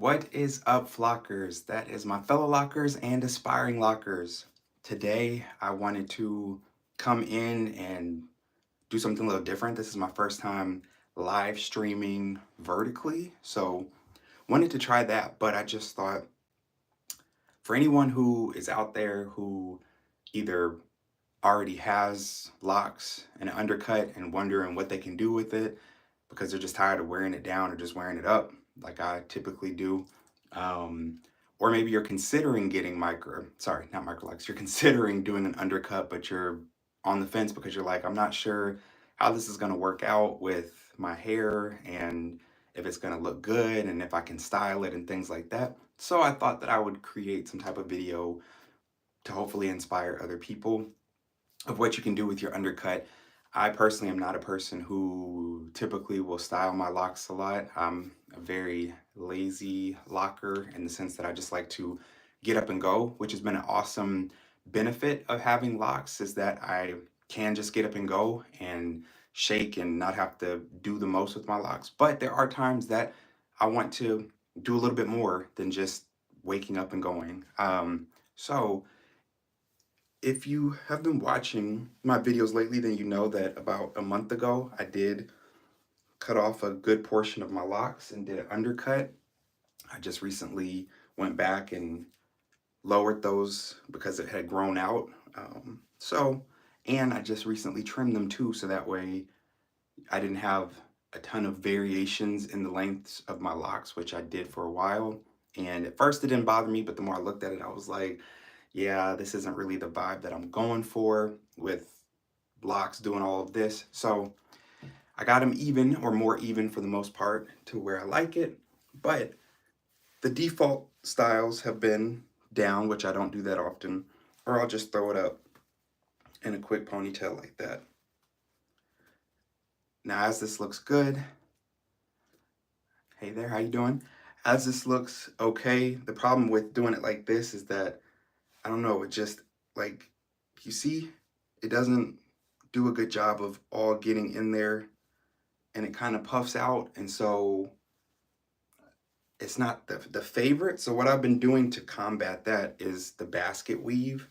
What is up, Flockers? That is my fellow Lockers and aspiring Lockers. Today, I wanted to come in and do something a little different. This is my first time live streaming vertically, so wanted to try that, but I just thought for anyone who is out there who either already has locks and an undercut and wondering what they can do with it because they're just tired of wearing it down or just wearing it up like I typically do. Um, or maybe you're considering getting not microlocs, you're considering doing an undercut, but you're on the fence because you're like, I'm not sure how this is going to work out with my hair and if it's going to look good and if I can style it and things like that. So I thought that I would create some type of video to hopefully inspire other people of what you can do with your undercut. I personally am not a person who typically will style my locks a lot. I'm a very lazy locker in the sense that I just like to get up and go, which has been an awesome benefit of having locks is that I can just get up and go and shake and not have to do the most with my locks. But there are times that I want to do a little bit more than just waking up and going. So if you have been watching my videos lately, then you know that about a month ago, I did cut off a good portion of my locks and did an undercut. I just recently went back and lowered those because it had grown out. And I just recently trimmed them too, so that way I didn't have a ton of variations in the lengths of my locks, which I did for a while. And at first it didn't bother me, but the more I looked at it, I was like, yeah, this isn't really the vibe that I'm going for with locks doing all of this. So I got them even or more even for the most part to where I like it. But the default styles have been down, which I don't do that often, or I'll just throw it up in a quick ponytail like that. Now, as this looks good, hey there, how you doing? As this looks okay, the problem with doing it like this is that, I don't know, it just, like, you see, it doesn't do a good job of all getting in there and it kind of puffs out. And so it's not the favorite. So what I've been doing to combat that is the basket weave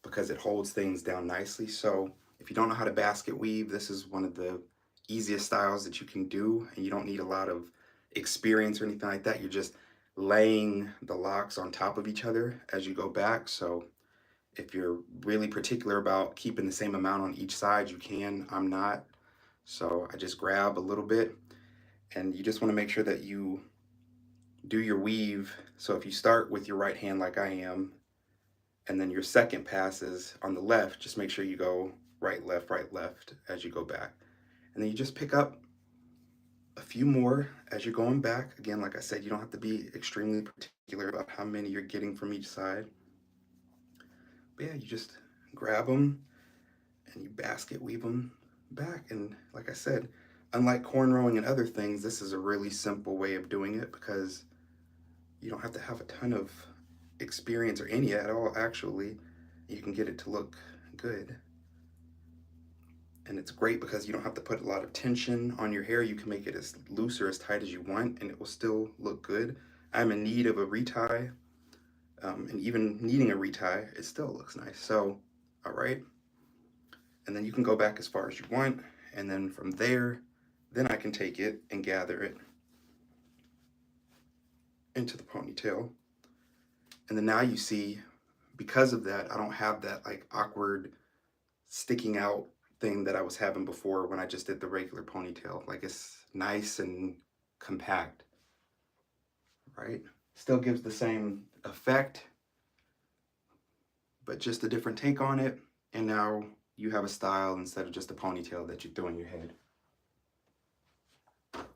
because it holds things down nicely. So if you don't know how to basket weave, this is one of the easiest styles that you can do. And you don't need a lot of experience or anything like that. You're just laying the locks on top of each other as you go back. So if you're really particular about keeping the same amount on each side, you can. I'm not. So I just grab a little bit and you just want to make sure that you do your weave. So if you start with your right hand like I am, and then your second pass is on the left, just make sure you go right, left as you go back. And then you just pick up a few more as you're going back. Again, like I said, you don't have to be extremely particular about how many you're getting from each side. But yeah, you just grab them and you basket weave them back. And like I said, unlike cornrowing and other things, this is a really simple way of doing it because you don't have to have a ton of experience or any at all, actually. You can get it to look good. And it's great because you don't have to put a lot of tension on your hair. You can make it as loose or as tight as you want and it will still look good. I'm in need of a retie, and even needing a retie, it still looks nice. So, all right. And then you can go back as far as you want. And then from there, then I can take it and gather it into the ponytail. And then now you see, because of that, I don't have that like awkward sticking out thing that I was having before when I just did the regular ponytail. Like it's nice and compact, right? Still gives the same effect, but just a different take on it. And now you have a style instead of just a ponytail that you throw in your head.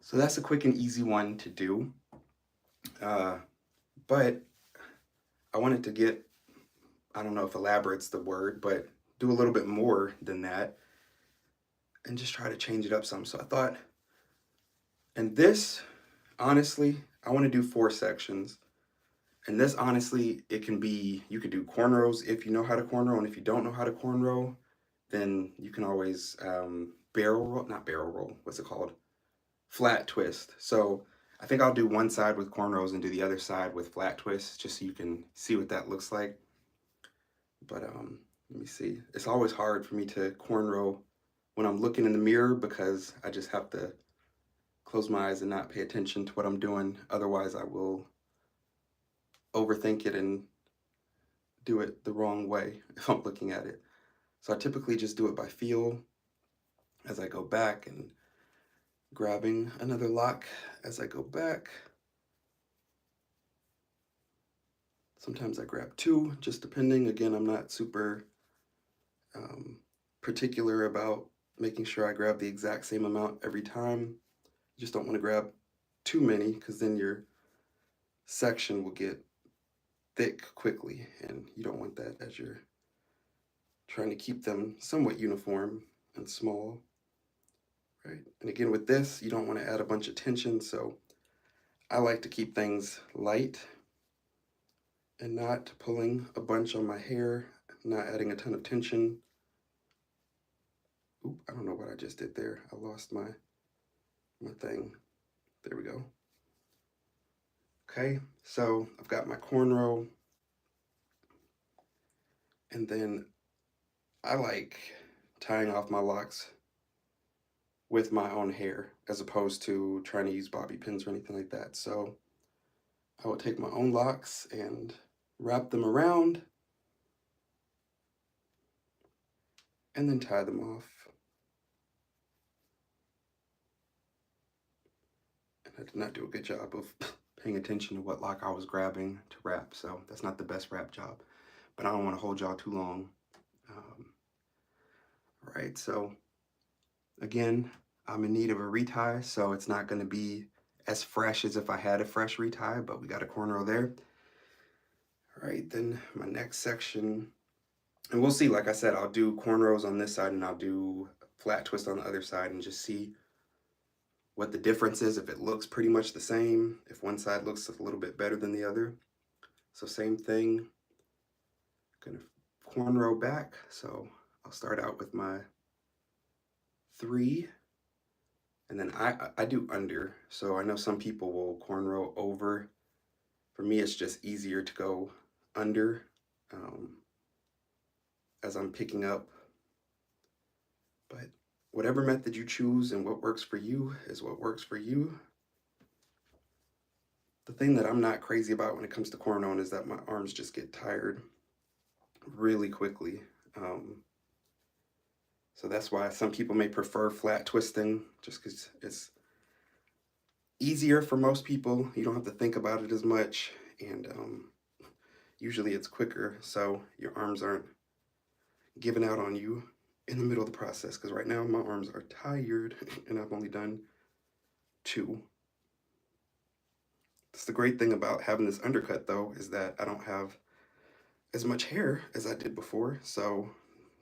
So that's a quick and easy one to do. But I wanted to get, I don't know if elaborate's the word, but do a little bit more than that and just try to change it up some. So I thought, and this, honestly, I want to do 4 sections. And this, honestly, it can be, you could do cornrows if you know how to cornrow, and if you don't know how to cornrow, then you can always barrel roll, not barrel roll, what's it called? Flat twist. So I think I'll do one side with cornrows and do the other side with flat twists, just so you can see what that looks like. But let me see. It's always hard for me to cornrow when I'm looking in the mirror because I just have to close my eyes and not pay attention to what I'm doing. Otherwise, I will overthink it and do it the wrong way if I'm looking at it. So I typically just do it by feel as I go back and grabbing another lock as I go back. Sometimes I grab two, just depending. Again, I'm not super particular about making sure I grab the exact same amount every time. You just don't want to grab too many because then your section will get thick quickly, and you don't want that as you're trying to keep them somewhat uniform and small, right? And again, with this, you don't want to add a bunch of tension, so I like to keep things light and not pulling a bunch on my hair, not adding a ton of tension. Oop, I don't know what I just did there. I lost my thing. There we go. Okay, so I've got my cornrow, and then I like tying off my locks with my own hair as opposed to trying to use bobby pins or anything like that. So I will take my own locks and wrap them around and then tie them off. And I did not do a good job of paying attention to what lock I was grabbing to wrap, so that's not the best wrap job, but I don't want to hold y'all too long. Right, so again, I'm in need of a retie, so it's not going to be as fresh as if I had a fresh retie, but we got a cornrow there. All right, then my next section, and we'll see, like I said, I'll do cornrows on this side and I'll do flat twist on the other side and just see what the difference is, if it looks pretty much the same, if one side looks a little bit better than the other. So same thing, gonna cornrow back. So I'll start out with my 3, and then I do under. So I know some people will cornrow over. For me, it's just easier to go under as I'm picking up. But whatever method you choose and what works for you is what works for you. The thing that I'm not crazy about when it comes to cornrowing is that my arms just get tired really quickly. So that's why some people may prefer flat twisting, just because it's easier for most people. You don't have to think about it as much, and usually it's quicker, so your arms aren't giving out on you in the middle of the process, because right now my arms are tired and I've only done 2. That's the great thing about having this undercut, though, is that I don't have as much hair as I did before, so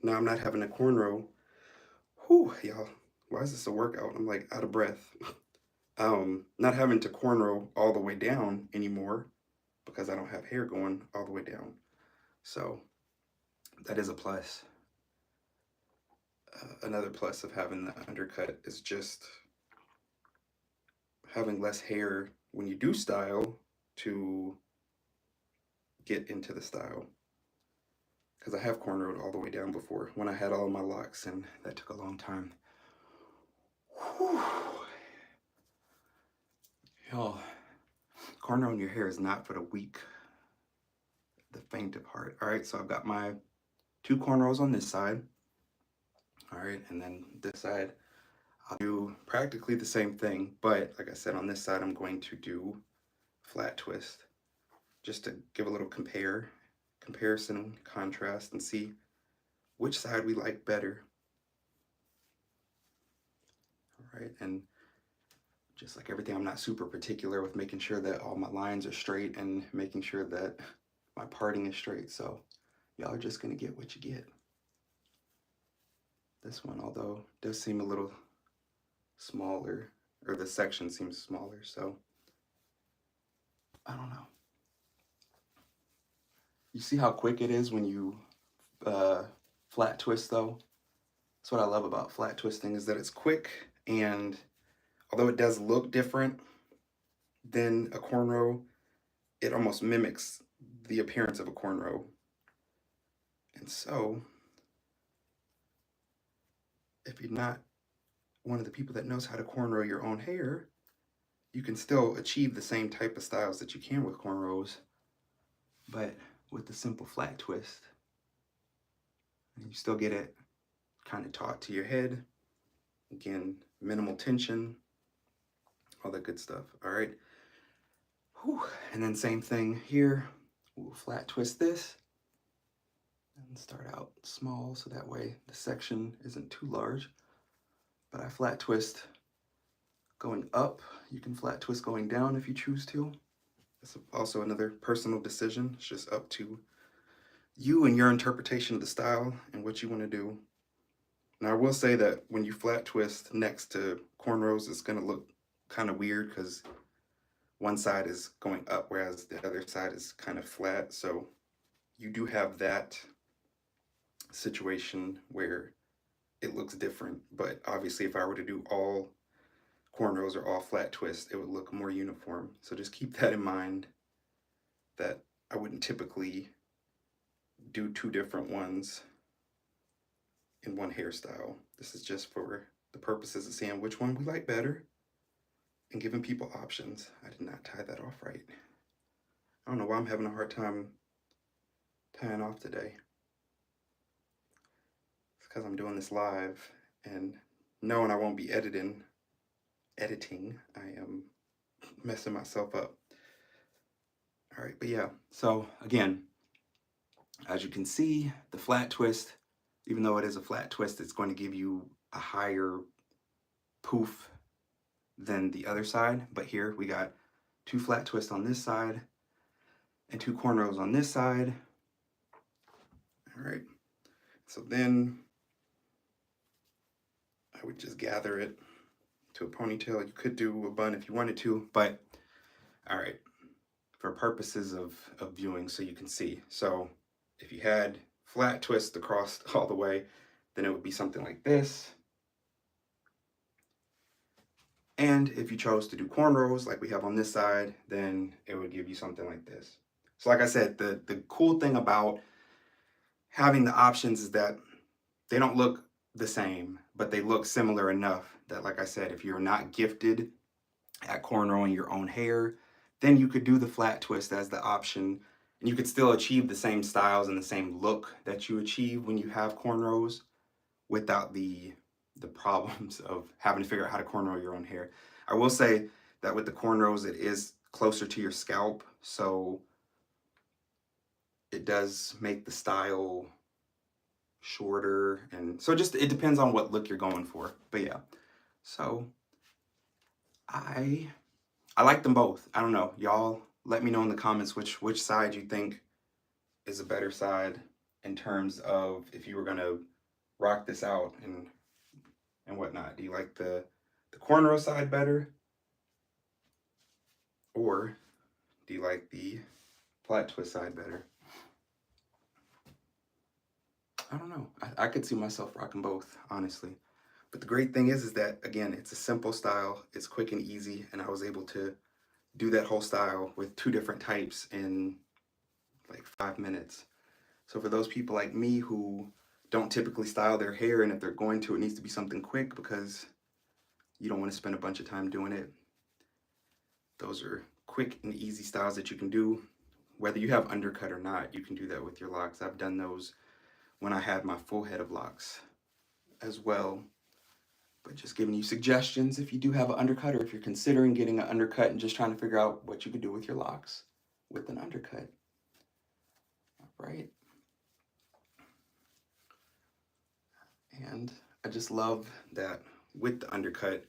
now I'm not having a cornrow. Whew, y'all, why is this a workout? I'm like out of breath. Not having to cornrow all the way down anymore because I don't have hair going all the way down. So that is a plus. Another plus of having the undercut is just having less hair when you do style to get into the style. Because I have cornrowed all the way down before when I had all my locks, and that took a long time. Whew. Y'all, cornrowing your hair is not for the weak, the faint of heart. All right, so I've got my 2 cornrows on this side. All right, and then this side, I'll do practically the same thing, but like I said, on this side, I'm going to do flat twist just to give a little comparison, contrast, and see which side we like better. All right, and just like everything, I'm not super particular with making sure that all my lines are straight and making sure that my parting is straight, so y'all are just gonna get what you get. This one, although, does seem a little smaller, or the section seems smaller, so I don't know. You see how quick it is when you flat twist, though? That's what I love about flat twisting, is that it's quick, and although it does look different, than a cornrow. It almost mimics the appearance of a cornrow. And so, if you're not one of the people that knows how to cornrow your own hair, you can still achieve the same type of styles that you can with cornrows, but with the simple flat twist. And you still get it kind of taut to your head. Again, minimal tension, all that good stuff. All right. Whew. And then same thing here. We'll flat twist this and start out small so that way the section isn't too large. But I flat twist going up. You can flat twist going down if you choose to. That's also another personal decision. It's just up to you and your interpretation of the style and what you want to do. Now, I will say that when you flat twist next to cornrows, it's going to look kind of weird because one side is going up, whereas the other side is kind of flat. So you do have that situation where it looks different. But obviously, if I were to do all cornrows or all flat twists, it would look more uniform. So just keep that in mind, that I wouldn't typically do two different ones in one hairstyle. This is just for the purposes of seeing which one we like better and giving people options. I did not tie that off right. I don't know why I'm having a hard time tying off today. It's because I'm doing this live and knowing I won't be editing, I am messing myself up. All right, but yeah, so again, as you can see, the flat twist, even though it is a flat twist, it's going to give you a higher poof than the other side. But here we got two flat twists on this side and two cornrows on this side. All right, so then I would just gather it to a ponytail. You could do a bun if you wanted to, but all right, for purposes of viewing so you can see. So if you had flat twist across all the way, then it would be something like this. And if you chose to do cornrows like we have on this side, then it would give you something like this. So like I said, the cool thing about having the options is that they don't look the same, but they look similar enough that, like I said, if you're not gifted at cornrowing your own hair, then you could do the flat twist as the option, and you could still achieve the same styles and the same look that you achieve when you have cornrows without the problems of having to figure out how to cornrow your own hair. I will say that with the cornrows, it is closer to your scalp, so it does make the style shorter, and so just it depends on what look you're going for. But yeah, so I like them both. I don't know, y'all let me know in the comments which side you think is a better side in terms of if you were gonna rock this out and whatnot. Do you like the cornrow side better, or do you like the flat twist side better? I don't know. I could see myself rocking both, honestly. But the great thing is that, again, it's a simple style, it's quick and easy, and I was able to do that whole style with two different types in like 5 minutes. So for those people like me who don't typically style their hair, and if they're going to, it needs to be something quick because you don't want to spend a bunch of time doing it. Those are quick and easy styles that you can do. Whether you have undercut or not, you can do that with your locks. I've done those when I had my full head of locks as well. But just giving you suggestions if you do have an undercut, or if you're considering getting an undercut and just trying to figure out what you could do with your locks with an undercut. All right. And I just love that with the undercut,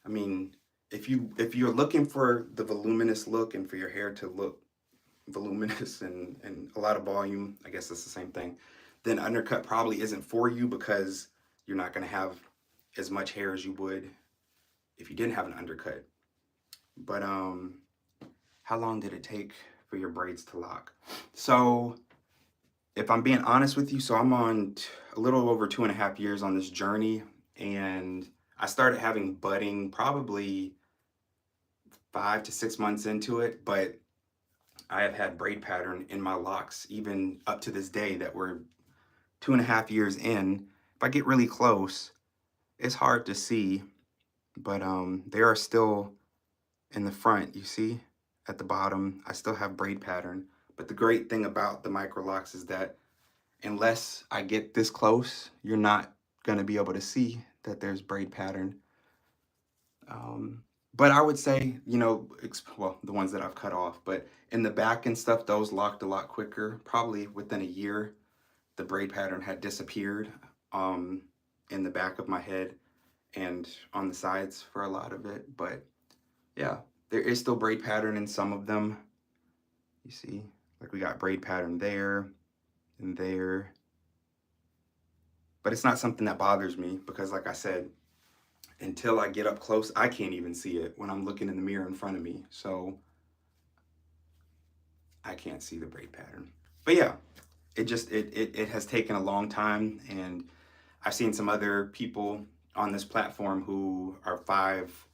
I mean, if you're looking for the voluminous look and for your hair to look voluminous and a lot of volume, I guess that's the same thing, then undercut probably isn't for you because you're not going to have as much hair as you would if you didn't have an undercut. But how long did it take for your braids to lock? So if I'm being honest with you, so I'm on a little over 2.5 years on this journey, and I started having budding probably 5 to 6 months into it, but I have had braid pattern in my locks even up to this day that we're 2.5 years in. If I get really close, it's hard to see, but they are still in the front, you see, at the bottom, I still have braid pattern. But the great thing about the Microlocs is that unless I get this close, you're not gonna be able to see that there's braid pattern. But I would say, you know, well, the ones that I've cut off, but in the back and stuff, those locked a lot quicker. Probably within a year, the braid pattern had disappeared um, in the back of my head and on the sides for a lot of it. But yeah, there is still braid pattern in some of them. You see, like we got braid pattern there and there. But it's not something that bothers me because, like I said, until I get up close, I can't even see it when I'm looking in the mirror in front of me. So I can't see the braid pattern. But yeah, it has taken a long time, and I've seen some other people on this platform who are 5,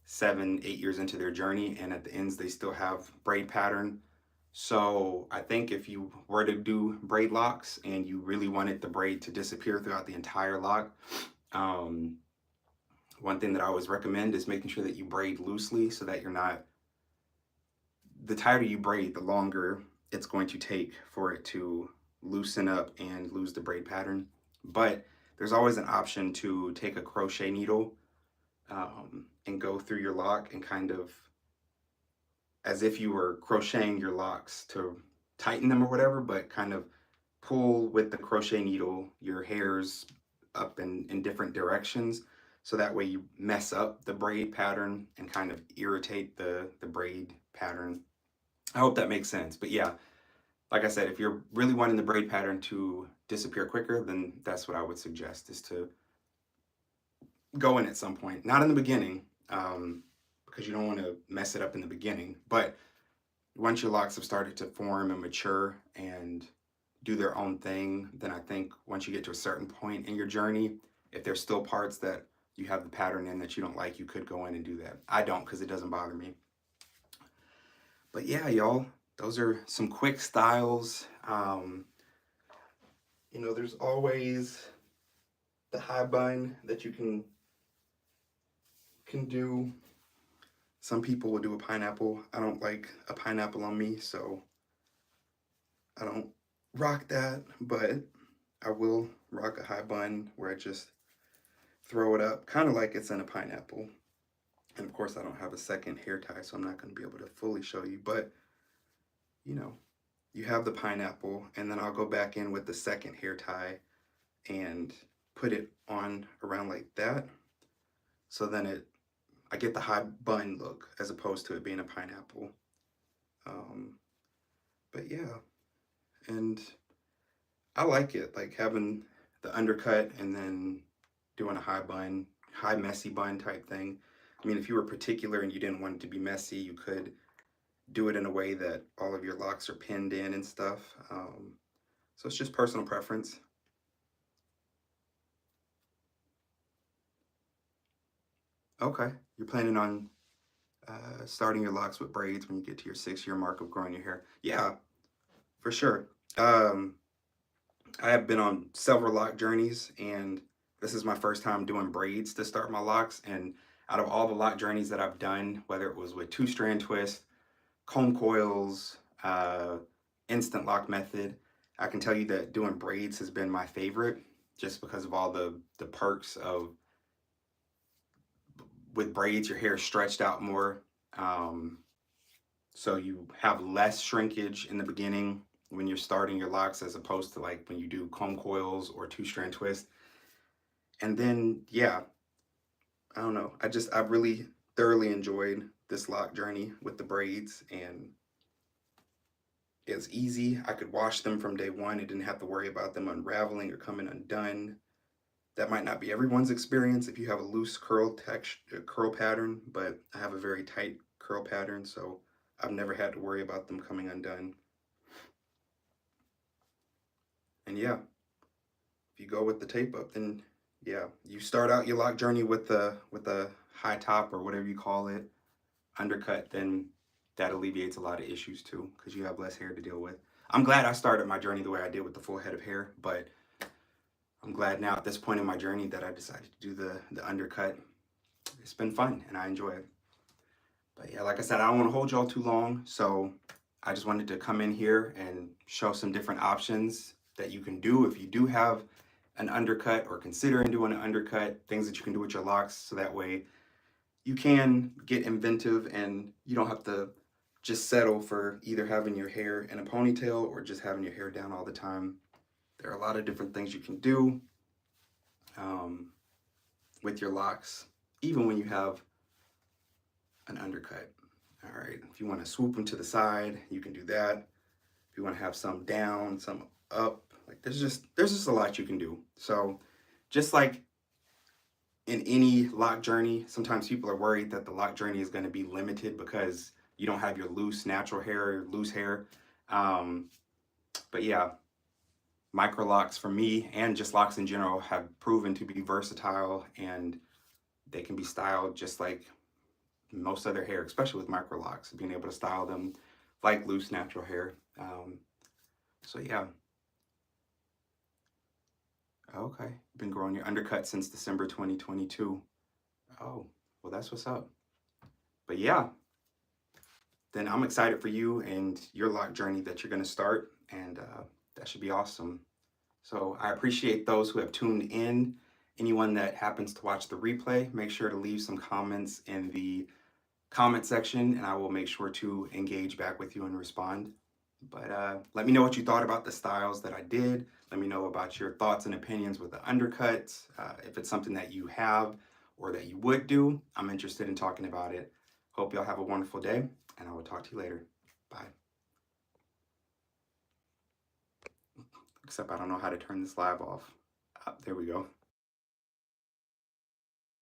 7, 8 years into their journey, and at the ends they still have braid pattern. So I think if you were to do braid locks and you really wanted the braid to disappear throughout the entire lock, one thing that I always recommend is making sure that you braid loosely so that you're not, the tighter you braid, the longer it's going to take for it to loosen up and lose the braid pattern. But there's always an option to take a crochet needle and go through your lock and kind of, as if you were crocheting your locks to tighten them or whatever, but kind of pull with the crochet needle your hairs up in different directions. So that way you mess up the braid pattern and kind of irritate the braid pattern. I hope that makes sense. But yeah, like I said, if you're really wanting the braid pattern to disappear quicker, then that's what I would suggest, is to go in at some point. Not in the beginning, because you don't want to mess it up in the beginning. But once your locks have started to form and mature and do their own thing, then I think once you get to a certain point in your journey, if there's still parts that you have the pattern in that you don't like, you could go in and do that. I don't, because it doesn't bother me. But yeah, y'all, those are some quick styles. You know, there's always the high bun that you can do. Some people will do a pineapple. I don't like a pineapple on me, so I don't rock that, but I will rock a high bun where I just throw it up, kind of like it's in a pineapple. And of course, I don't have a second hair tie, so I'm not going to be able to fully show you, but you know, you have the pineapple, and then I'll go back in with the second hair tie and put it on around like that. So then I get the high bun look as opposed to it being a pineapple. But yeah, and I like it, like having the undercut and then doing a high bun, high messy bun type thing. I mean, if you were particular and you didn't want it to be messy, you could do it in a way that all of your locks are pinned in and stuff. So it's just personal preference. Okay, you're planning on starting your locks with braids when you get to your 6-year mark of growing your hair. Yeah, for sure. I have been on several lock journeys, and this is my first time doing braids to start my locks. And out of all the lock journeys that I've done, whether it was with 2-strand twist, comb coils, instant lock method, I can tell you that doing braids has been my favorite, just because of all the perks of, with braids, your hair is stretched out more. So you have less shrinkage in the beginning when you're starting your locks, as opposed to like when you do comb coils or 2-strand twist. And then, yeah, I don't know. I've really thoroughly enjoyed this lock journey with the braids, and it's easy. I could wash them from day one. I didn't have to worry about them unraveling or coming undone. That might not be everyone's experience if you have a loose curl pattern, but I have a very tight curl pattern, so I've never had to worry about them coming undone. And yeah, if you go with the tape up, then yeah, you start out your lock journey with the high top or whatever you call it. undercut, then that alleviates a lot of issues too, because you have less hair to deal with. I'm glad I started my journey the way I did with the full head of hair, but I'm glad now at this point in my journey that I decided to do the undercut. It's been fun and I enjoy it. But yeah, like I said, I don't want to hold y'all too long, so I just wanted to come in here and show some different options that you can do if you do have an undercut or considering doing an undercut, things that you can do with your locks, so that way you can get inventive and you don't have to just settle for either having your hair in a ponytail or just having your hair down all the time. There are a lot of different things you can do with your locks, even when you have an undercut. All right, if you want to swoop them to the side, you can do that. If you want to have some down, some up, like there's just a lot you can do. So just like in any lock journey, sometimes people are worried that the lock journey is going to be limited because you don't have your loose natural hair or loose hair. But yeah, Microlocs for me and just locks in general have proven to be versatile, and they can be styled just like most other hair, especially with Microlocs, being able to style them like loose natural hair. So yeah. Okay, been growing your undercut since December 2022. Oh, well, that's what's up. But yeah, then I'm excited for you and your lock journey that you're going to start, and that should be awesome. So I appreciate those who have tuned in. Anyone that happens to watch the replay, make sure to leave some comments in the comment section, and I will make sure to engage back with you and respond. But let me know what you thought about the styles that I did. Let me know about your thoughts and opinions with the undercuts. If it's something that you have or that you would do, I'm interested in talking about it. Hope y'all have a wonderful day, and I will talk to you later. Bye. Except I don't know how to turn this live off. There we go.